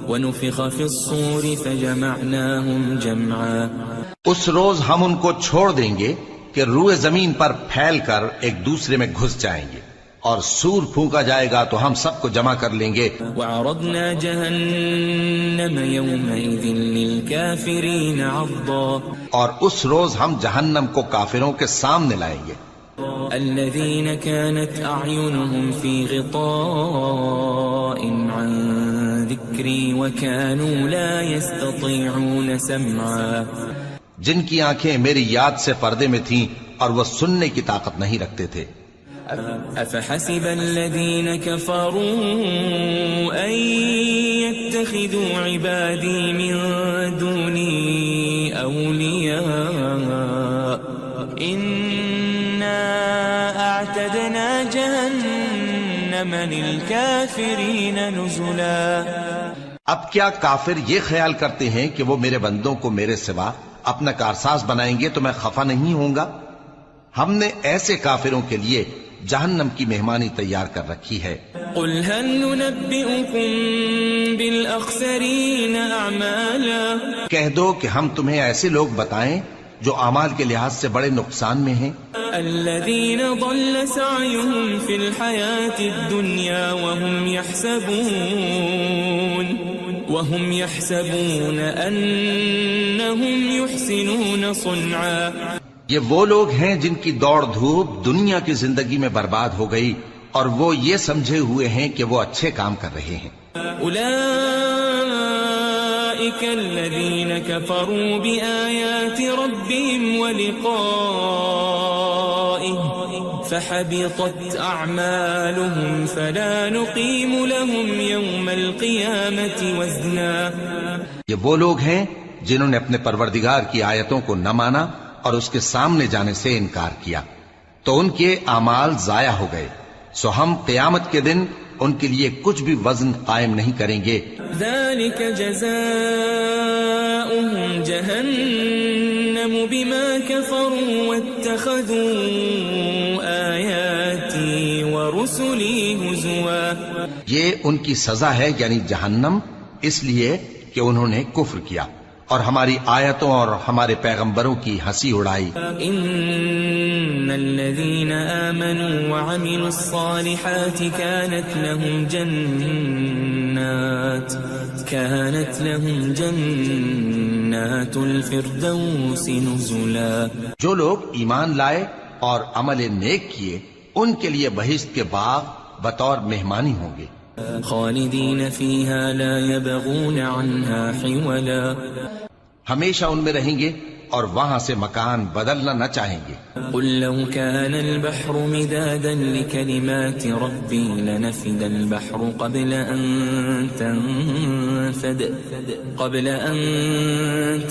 وَنُفِخَ فِي الصُّورِ فَجَمَعْنَاهُمْ جَمْعًا۔ اس روز ہم ان کو چھوڑ دیں گے کہ روئے زمین پر پھیل کر ایک دوسرے میں گھس جائیں گے، اور سور پھونکا جائے گا تو ہم سب کو جمع کر لیں گے۔ وَعَرَضْنَا جَهَنَّمَ يَوْمَئِذٍ لِلْكَافِرِينَ عَرْضًا۔ اور اس روز ہم جہنم کو کافروں کے سامنے لائیں گے۔ الَّذِينَ كَانَتْ أَعْيُنُهُمْ فِي غِطَاءٍ عَنْ ذِكْرِي وَكَانُوا لَا يَسْتَطِيعُونَ سَمْعًا۔ جن کی آنکھیں میری یاد سے پردے میں تھیں اور وہ سننے کی طاقت نہیں رکھتے تھے۔ أفحسب الذين كفروا أن يتخذوا عبادي من دوني أولياء إنا أعتدنا جهنم للكافرين نزلا. اب کیا کافر یہ خیال کرتے ہیں کہ وہ میرے بندوں کو میرے سوا اپنا کارساز بنائیں گے تو میں خفا نہیں ہوں گا؟ ہم نے ایسے کافروں کے لیے جہنم کی مہمانی تیار کر رکھی ہے. قل هل ننبئكم بالأخسرين أعمالا. کہہ دو کہ ہم تمہیں ایسے لوگ بتائیں جو اعمال کے لحاظ سے بڑے نقصان میں ہیں. الذين ضل سعيهم في الحياة الدنيا وهم يحسبون أنهم يحسنون صنعا. یہ وہ لوگ ہیں جن کی دوڑ دھوپ دنیا کی زندگی میں برباد ہو گئی اور وہ یہ سمجھے ہوئے ہیں کہ وہ اچھے کام کر رہے ہیں. أولئك الذين كفروا بآيات ربهم ولقائه فحبطت أعمالهم فلا نقيم لهم يوم القيامة وزنا. یہ وہ لوگ ہیں جنہوں نے اپنے پروردگار کی آیتوں کو نہ مانا اور اس کے سامنے جانے سے انکار کیا تو ان کے اعمال ضائع ہو گئے، سو ہم قیامت کے دن ان کے لیے کچھ بھی وزن قائم نہیں کریں گے. ذلك جزاؤهم جهنم بما كفروا واتخذوا آياتي ورسلي هزوا. یہ ان کی سزا ہے یعنی جہنم، اس لیے کہ انہوں نے کفر کیا اور ہماری آیتوں اور ہمارے پیغمبروں کی ہنسی اڑائی. ان الذين آمنوا وعملوا الصالحات كانت لهم جنات الفردوس نزلا. جو لوگ ایمان لائے اور عمل نیک کیے ان کے لیے بہشت کے باغ بطور مہمانی ہوں گے. خالدین فیہا لا یبغون عنہا حولا. ہمیشہ ان میں رہیں گے اور وہاں سے مکان بدلنا نہ چاہیں گے. قل لو كان البحر مدادا لكلمات ربي لنفد البحر قبل أن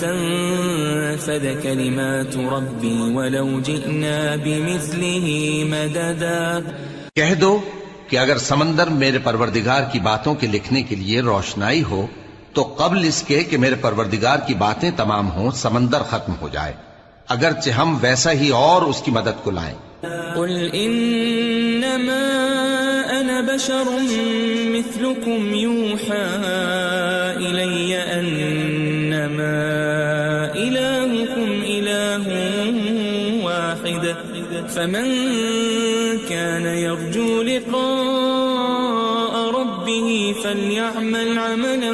تنفد كلمات ربي ولو جئنا بمثله مددا. کہہ دو کہ اگر سمندر میرے پروردگار کی باتوں کے لکھنے کے لیے روشنائی ہو تو قبل اس کے کہ میرے پروردگار کی باتیں تمام ہوں سمندر ختم ہو جائے، اگرچہ ہم ویسا ہی اور اس کی مدد کو لائیں. قل انما انا بشر مثلكم يوحى الي انما الهكم اله واحد فمن كان يرجو لقاء ربه فليعمل عملا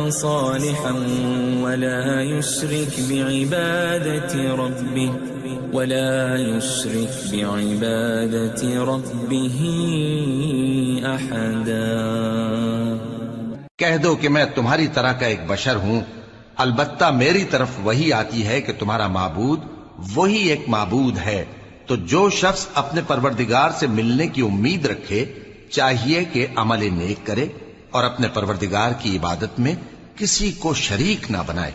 صالحا ولا يشرك بعبادة ربه أحدا. کہہ دو کہ میں تمہاری طرح کا ایک بشر ہوں، البتہ میری طرف وہی آتی ہے کہ تمہارا معبود وہی ایک معبود ہے. تو جو شخص اپنے پروردگار سے ملنے کی امید رکھے چاہیے کہ عمل نیک کرے اور اپنے پروردگار کی عبادت میں کسی کو شریک نہ بنائے.